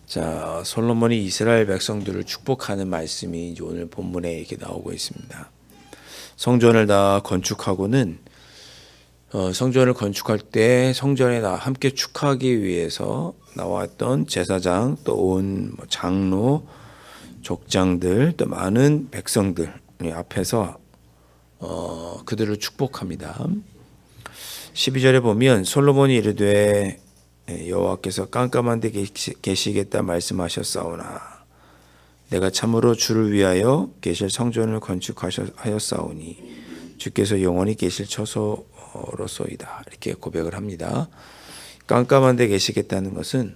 자, 솔로몬이 이스라엘 백성들을 축복하는 말씀이 이제 오늘 본문에 이렇게 나오고 있습니다. 성전을 다 건축하고는 성전을 건축할 때 성전에 함께 축하하기 위해서 나왔던 제사장, 또 온 장로, 족장들, 또 많은 백성들 앞에서 그들을 축복합니다. 12절에 보면 솔로몬이 이르되 여호와께서 깜깜한 데 계시겠다 말씀하셨사오나 내가 참으로 주를 위하여 계실 성전을 건축하였사오니 주께서 영원히 계실 처소로소이다. 이렇게 고백을 합니다. 깜깜한 데 계시겠다는 것은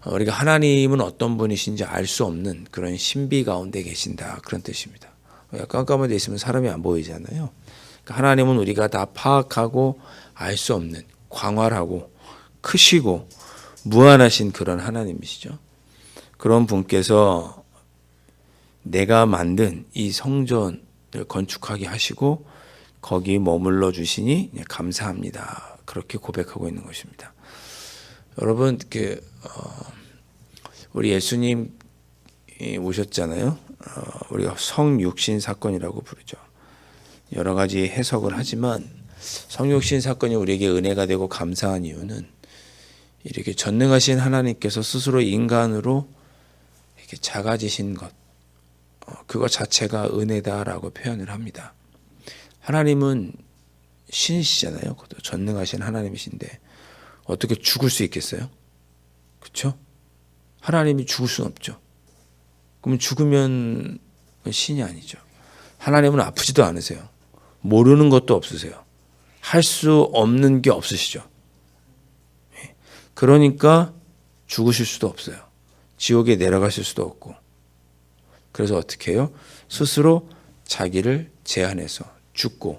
우리가 하나님은 어떤 분이신지 알 수 없는 그런 신비 가운데 계신다, 그런 뜻입니다. 깜깜한 데 있으면 사람이 안 보이잖아요. 하나님은 우리가 다 파악하고 알 수 없는 광활하고 크시고 무한하신 그런 하나님이시죠. 그런 분께서 내가 만든 이 성전을 건축하게 하시고 거기 머물러 주시니 감사합니다. 그렇게 고백하고 있는 것입니다. 여러분, 우리 예수님 오셨잖아요. 우리가 성육신 사건이라고 부르죠. 여러 가지 해석을 하지만 성육신 사건이 우리에게 은혜가 되고 감사한 이유는 이렇게 전능하신 하나님께서 스스로 인간으로 이렇게 작아지신 것, 그것 자체가 은혜다라고 표현을 합니다. 하나님은 신이시잖아요. 전능하신 하나님이신데 어떻게 죽을 수 있겠어요? 그렇죠? 하나님이 죽을 수는 없죠. 그러면 죽으면 신이 아니죠. 하나님은 아프지도 않으세요. 모르는 것도 없으세요. 할 수 없는 게 없으시죠. 그러니까 죽으실 수도 없어요. 지옥에 내려가실 수도 없고. 그래서 어떻게 해요? 스스로 자기를 제한해서 죽고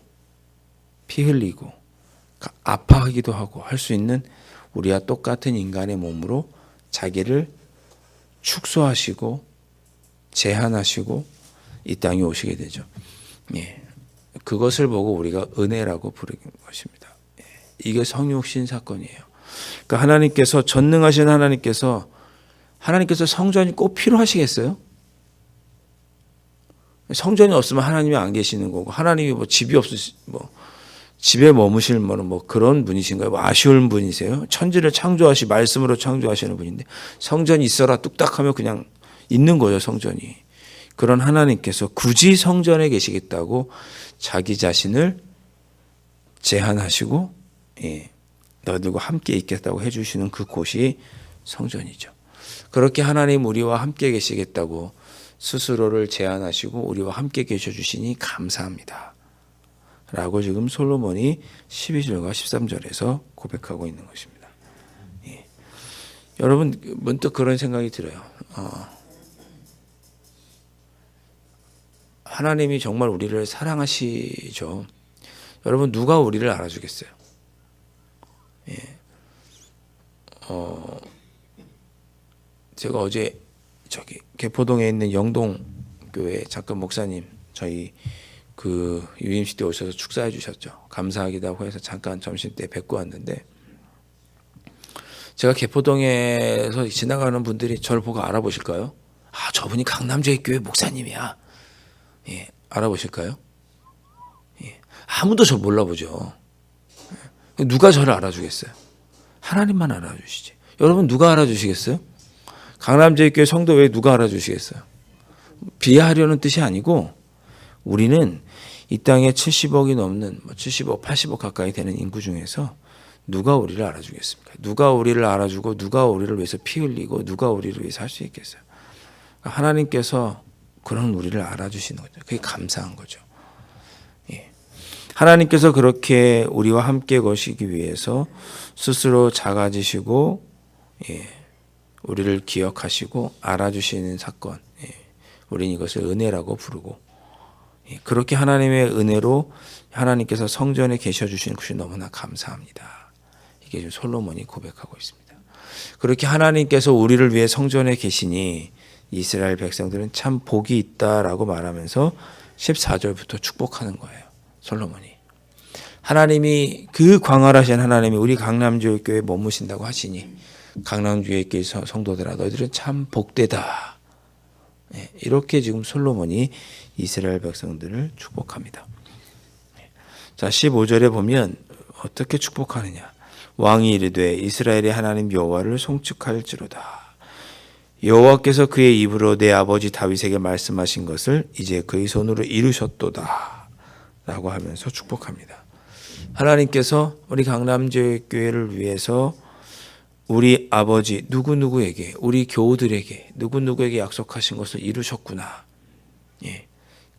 피 흘리고 아파하기도 하고 할 수 있는 우리와 똑같은 인간의 몸으로 자기를 축소하시고 제한하시고 이 땅에 오시게 되죠. 그것을 보고 우리가 은혜라고 부르는 것입니다. 이게 성육신 사건이에요. 그러니까 하나님께서, 전능하신 하나님께서 성전이 꼭 필요하시겠어요? 성전이 없으면 하나님이 안 계시는 거고, 하나님이 집에 머무실 그런 분이신가요? 아쉬운 분이세요? 천지를 말씀으로 창조하시는 분인데 성전이 있어라 뚝딱하면 그냥 있는 거죠, 성전이. 그런 하나님께서 굳이 성전에 계시겠다고 자기 자신을 제한하시고 너희들과 함께 있겠다고 해주시는 그 곳이 성전이죠. 그렇게 하나님 우리와 함께 계시겠다고 스스로를 제한하시고 우리와 함께 계셔주시니 감사합니다. 라고 지금 솔로몬이 12절과 13절에서 고백하고 있는 것입니다. 여러분, 문득 그런 생각이 들어요. 하나님이 정말 우리를 사랑하시죠. 여러분, 누가 우리를 알아주겠어요? 제가 어제 개포동에 있는 영동교회 잠깐 목사님 저희 유임시 때 오셔서 축사해 주셨죠. 감사하기도 하고 해서 잠깐 점심 때 뵙고 왔는데 제가 개포동에서 지나가는 분들이 저를 보고 알아보실까요? 아, 저분이 강남제일교회 목사님이야. 알아보실까요? 아무도 저 몰라보죠. 누가 저를 알아주겠어요? 하나님만 알아주시지. 여러분, 누가 알아주시겠어요? 강남제일교회 성도 외에 누가 알아주시겠어요? 비하하려는 뜻이 아니고 우리는 이 땅에 70억이 넘는 70억, 80억 가까이 되는 인구 중에서 누가 우리를 알아주겠습니까? 누가 우리를 알아주고 누가 우리를 위해서 피 흘리고 누가 우리를 위해서 할 수 있겠어요? 하나님께서 그런 우리를 알아주시는 거죠. 그게 감사한 거죠. 하나님께서 그렇게 우리와 함께 거시기 위해서 스스로 작아지시고 우리를 기억하시고 알아주시는 사건, 우리는 이것을 은혜라고 부르고 그렇게 하나님의 은혜로 하나님께서 성전에 계셔주시는 것이 너무나 감사합니다. 이게 지금 솔로몬이 고백하고 있습니다. 그렇게 하나님께서 우리를 위해 성전에 계시니 이스라엘 백성들은 참 복이 있다라고 말하면서 14절부터 축복하는 거예요. 솔로몬이. 하나님이 그 광활하신 하나님이 우리 강남교회에 머무신다고 하시니 강남교회 성도들아 너희들은 참 복되다. 이렇게 지금 솔로몬이 이스라엘 백성들을 축복합니다. 자, 15절에 보면 어떻게 축복하느냐. 왕이 이르되 이스라엘의 하나님 여호와를 송축할지로다. 여호와께서 그의 입으로 내 아버지 다윗에게 말씀하신 것을 이제 그의 손으로 이루셨도다 라고 하면서 축복합니다. 하나님께서 우리 강남교회를 위해서 우리 아버지 누구누구에게, 우리 교우들에게 누구누구에게 약속하신 것을 이루셨구나.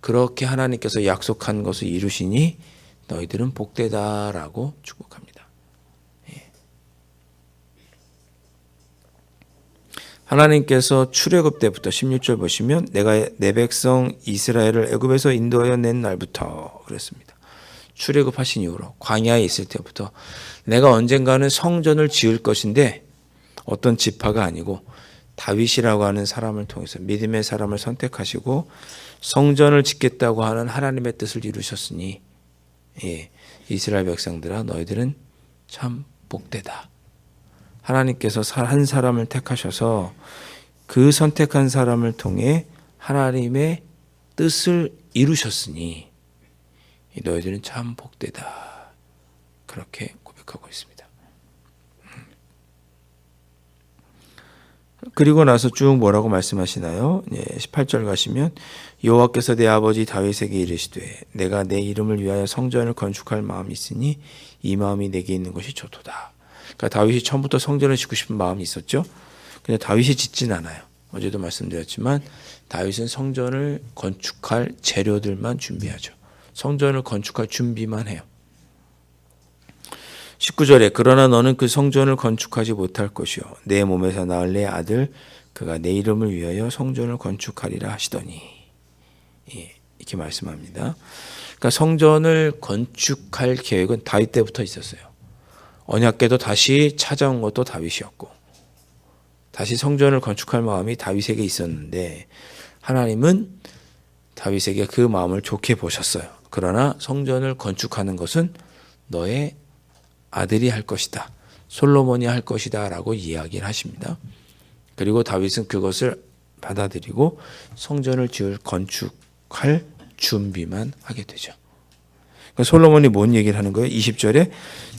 그렇게 하나님께서 약속한 것을 이루시니 너희들은 복되다라고 축복합니다. 하나님께서 출애굽 때부터 16절 보시면 내가 내 백성 이스라엘을 애굽에서 인도하여 낸 날부터 그랬습니다. 출애굽하신 이후로 광야에 있을 때부터 내가 언젠가는 성전을 지을 것인데 어떤 지파가 아니고 다윗이라고 하는 사람을 통해서 믿음의 사람을 선택하시고 성전을 짓겠다고 하는 하나님의 뜻을 이루셨으니 이스라엘 백성들아 너희들은 참 복되다. 하나님께서 한 사람을 택하셔서 그 선택한 사람을 통해 하나님의 뜻을 이루셨으니 너희들은 참 복되다. 그렇게 고백하고 있습니다. 그리고 나서 쭉 뭐라고 말씀하시나요? 18절 가시면 여호와께서 내 아버지 다윗에게 이르시되 내가 내 이름을 위하여 성전을 건축할 마음이 있으니 이 마음이 내게 있는 것이 좋도다. 그러니까 다윗이 처음부터 성전을 짓고 싶은 마음이 있었죠. 근데 다윗이 짓진 않아요. 어제도 말씀드렸지만 다윗은 성전을 건축할 재료들만 준비하죠. 성전을 건축할 준비만 해요. 19절에 그러나 너는 그 성전을 건축하지 못할 것이요 내 몸에서 낳을 내 아들 그가 내 이름을 위하여 성전을 건축하리라 하시더니 이렇게 말씀합니다. 그러니까 성전을 건축할 계획은 다윗 때부터 있었어요. 언약궤도 다시 찾아온 것도 다윗이었고 다시 성전을 건축할 마음이 다윗에게 있었는데 하나님은 다윗에게 그 마음을 좋게 보셨어요. 그러나 성전을 건축하는 것은 너의 아들이 할 것이다. 솔로몬이 할 것이다 라고 이야기를 하십니다. 그리고 다윗은 그것을 받아들이고 성전을 건축할 준비만 하게 되죠. 솔로몬이 뭔 얘기를 하는 거예요? 20절에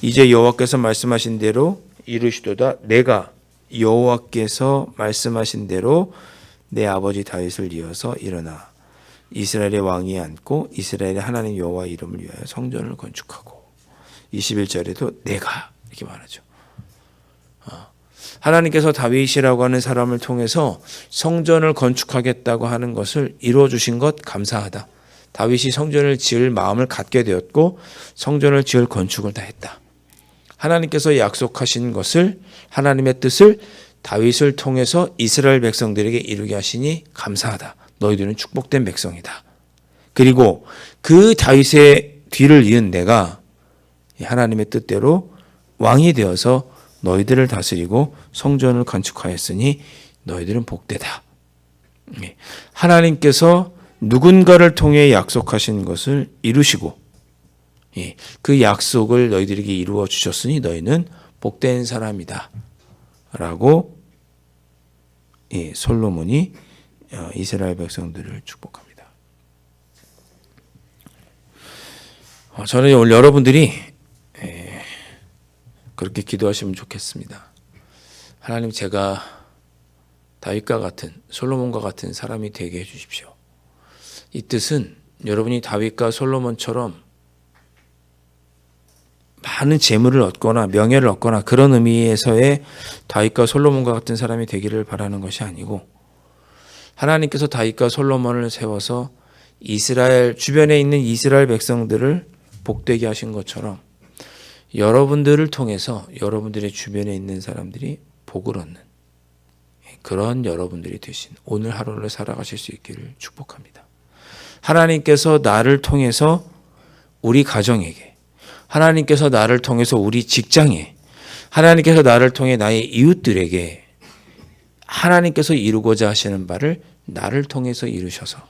이제 여호와께서 말씀하신 대로 이루시도다. 내가 여호와께서 말씀하신 대로 내 아버지 다윗을 이어서 일어나 이스라엘의 왕이 앉고 이스라엘의 하나님 여호와 이름을 위하여 성전을 건축하고 21절에도 내가 이렇게 말하죠. 하나님께서 다윗이라고 하는 사람을 통해서 성전을 건축하겠다고 하는 것을 이루어 주신 것 감사하다. 다윗이 성전을 지을 마음을 갖게 되었고 성전을 지을 건축을 다 했다. 하나님께서 약속하신 것을 하나님의 뜻을 다윗을 통해서 이스라엘 백성들에게 이루게 하시니 감사하다. 너희들은 축복된 백성이다. 그리고 그 다윗의 뒤를 이은 내가 하나님의 뜻대로 왕이 되어서 너희들을 다스리고 성전을 건축하였으니 너희들은 복되다. 하나님께서 누군가를 통해 약속하신 것을 이루시고 그 약속을 너희들에게 이루어 주셨으니 너희는 복된 사람이다 라고 솔로몬이 이스라엘 백성들을 축복합니다. 저는 오늘 여러분들이 그렇게 기도하시면 좋겠습니다. 하나님, 제가 다윗과 같은 솔로몬과 같은 사람이 되게 해주십시오. 이 뜻은 여러분이 다윗과 솔로몬처럼 많은 재물을 얻거나 명예를 얻거나 그런 의미에서의 다윗과 솔로몬과 같은 사람이 되기를 바라는 것이 아니고 하나님께서 다윗과 솔로몬을 세워서 이스라엘 주변에 있는 이스라엘 백성들을 복되게 하신 것처럼 여러분들을 통해서 여러분들의 주변에 있는 사람들이 복을 얻는 그런 여러분들이 되신 오늘 하루를 살아가실 수 있기를 축복합니다. 하나님께서 나를 통해서 우리 가정에게, 하나님께서 나를 통해서 우리 직장에, 하나님께서 나를 통해 나의 이웃들에게 하나님께서 이루고자 하시는 바를 나를 통해서 이루셔서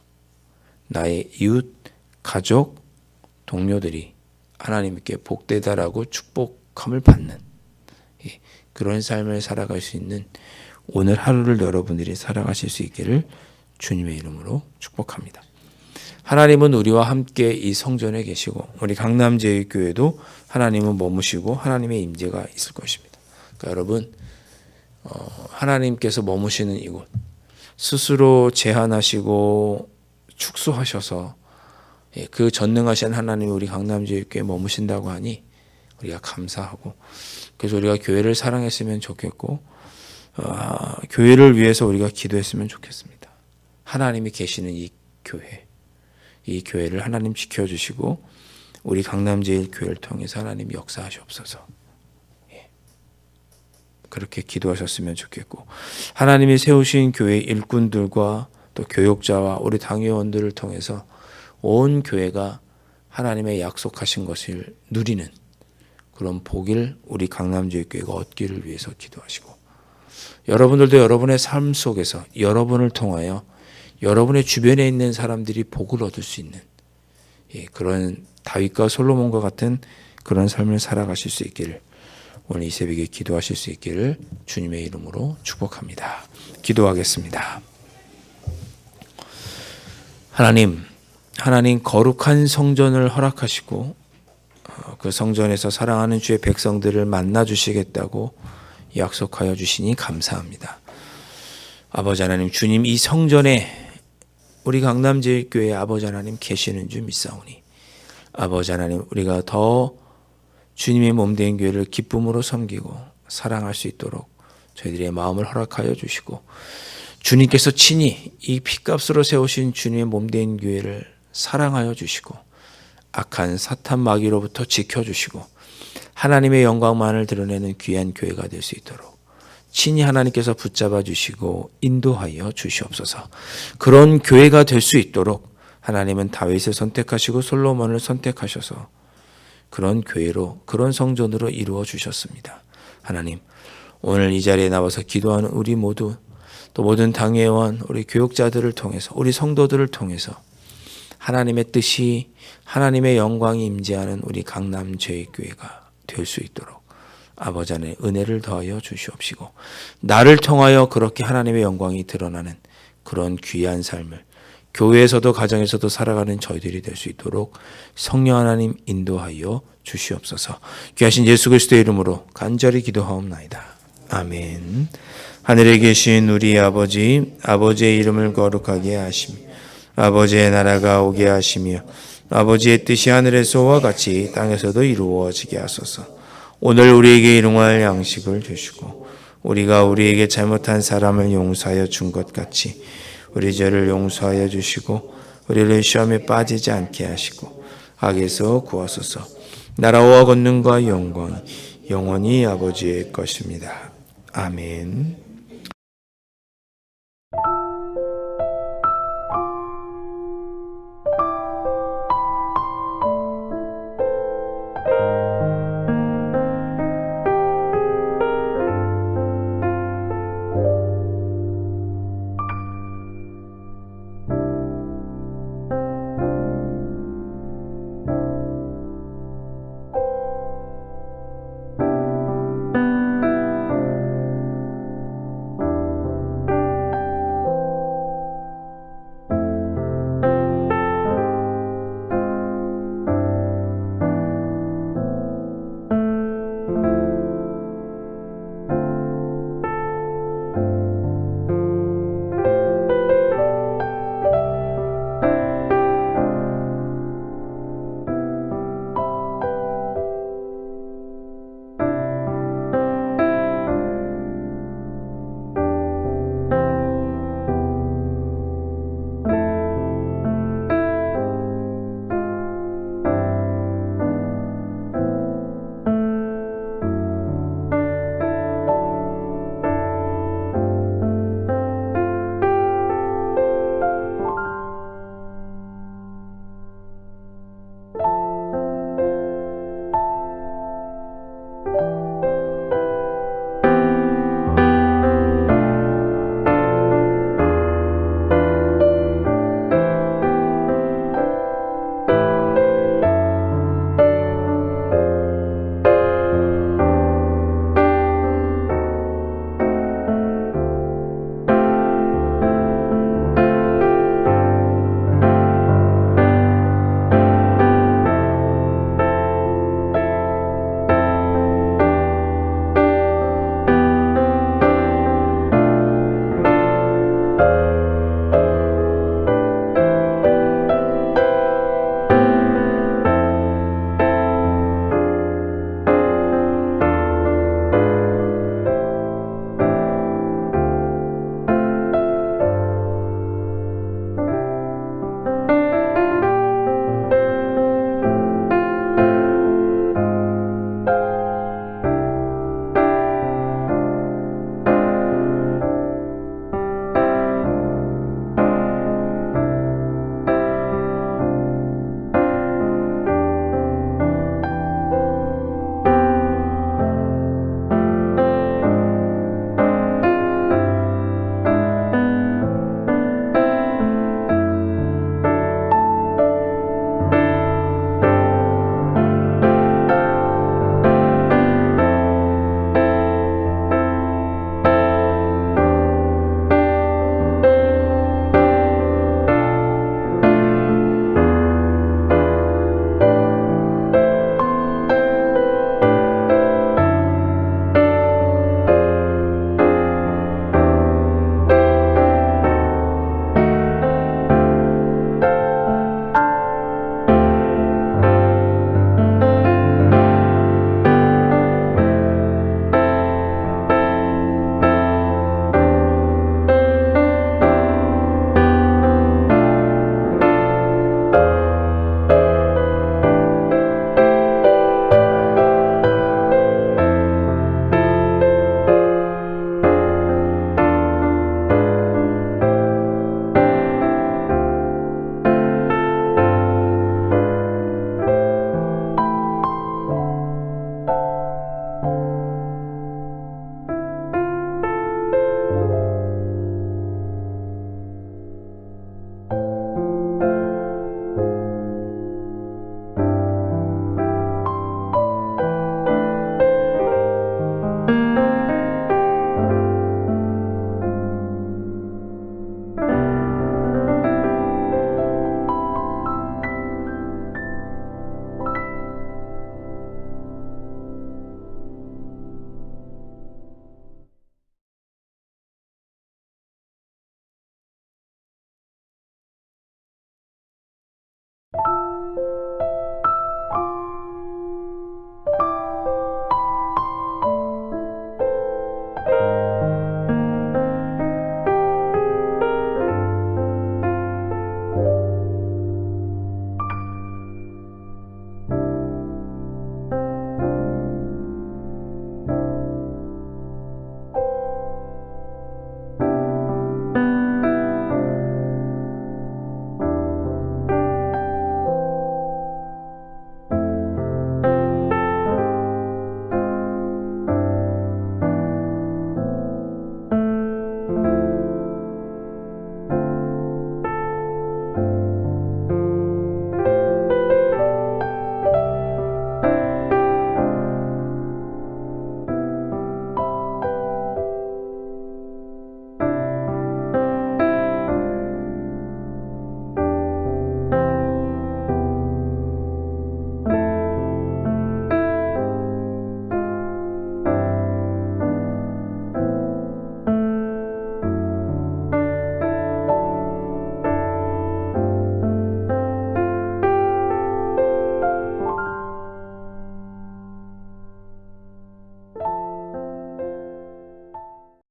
나의 이웃, 가족, 동료들이 하나님께 복되다라고 축복함을 받는 그런 삶을 살아갈 수 있는 오늘 하루를 여러분들이 살아가실 수 있기를 주님의 이름으로 축복합니다. 하나님은 우리와 함께 이 성전에 계시고 우리 강남제일교회도 하나님은 머무시고 하나님의 임재가 있을 것입니다. 그러니까 여러분 하나님께서 머무시는 이곳 스스로 제한하시고 축소하셔서 그 전능하신 하나님이 우리 강남제일교회에 머무신다고 하니 우리가 감사하고 그래서 우리가 교회를 사랑했으면 좋겠고 교회를 위해서 우리가 기도했으면 좋겠습니다. 하나님이 계시는 이 교회를 하나님 지켜주시고 우리 강남제일교회를 통해서 하나님 역사하시옵소서. 그렇게 기도하셨으면 좋겠고 하나님이 세우신 교회 일꾼들과 또 교육자와 우리 당회원들을 통해서 온 교회가 하나님의 약속하신 것을 누리는 그런 복을 우리 강남제일교회가 얻기를 위해서 기도하시고 여러분들도 여러분의 삶 속에서 여러분을 통하여 여러분의 주변에 있는 사람들이 복을 얻을 수 있는 그런 다윗과 솔로몬과 같은 그런 삶을 살아가실 수 있기를 오늘 이 새벽에 기도하실 수 있기를 주님의 이름으로 축복합니다. 기도하겠습니다. 하나님 거룩한 성전을 허락하시고 그 성전에서 사랑하는 주의 백성들을 만나 주시겠다고 약속하여 주시니 감사합니다. 아버지 하나님 주님 이 성전에 우리 강남제일교회 아버지 하나님 계시는 줄 믿사오니 아버지 하나님 우리가 더 주님의 몸된 교회를 기쁨으로 섬기고 사랑할 수 있도록 저희들의 마음을 허락하여 주시고 주님께서 친히 이 피값으로 세우신 주님의 몸된 교회를 사랑하여 주시고 악한 사탄 마귀로부터 지켜주시고 하나님의 영광만을 드러내는 귀한 교회가 될 수 있도록 친히 하나님께서 붙잡아 주시고 인도하여 주시옵소서. 그런 교회가 될 수 있도록 하나님은 다윗을 선택하시고 솔로몬을 선택하셔서 그런 교회로 그런 성전으로 이루어 주셨습니다. 하나님 오늘 이 자리에 나와서 기도하는 우리 모두 또 모든 당회원 우리 교육자들을 통해서 우리 성도들을 통해서 하나님의 뜻이 하나님의 영광이 임재하는 우리 강남제일교회가 될 수 있도록 아버지 안에 은혜를 더하여 주시옵시고 나를 통하여 그렇게 하나님의 영광이 드러나는 그런 귀한 삶을 교회에서도 가정에서도 살아가는 저희들이 될 수 있도록 성령 하나님 인도하여 주시옵소서. 귀하신 예수 그리스도의 이름으로 간절히 기도하옵나이다. 아멘. 하늘에 계신 우리 아버지 아버지의 이름을 거룩하게 하시며 아버지의 나라가 오게 하시며 아버지의 뜻이 하늘에서와 같이 땅에서도 이루어지게 하소서. 오늘 우리에게 일용할 양식을 주시고 우리가 우리에게 잘못한 사람을 용서하여 준 것 같이 우리 죄를 용서하여 주시고 우리를 시험에 빠지지 않게 하시고 악에서 구하소서. 나라와 권능과 영광이 영원히 아버지의 것입니다. 아멘.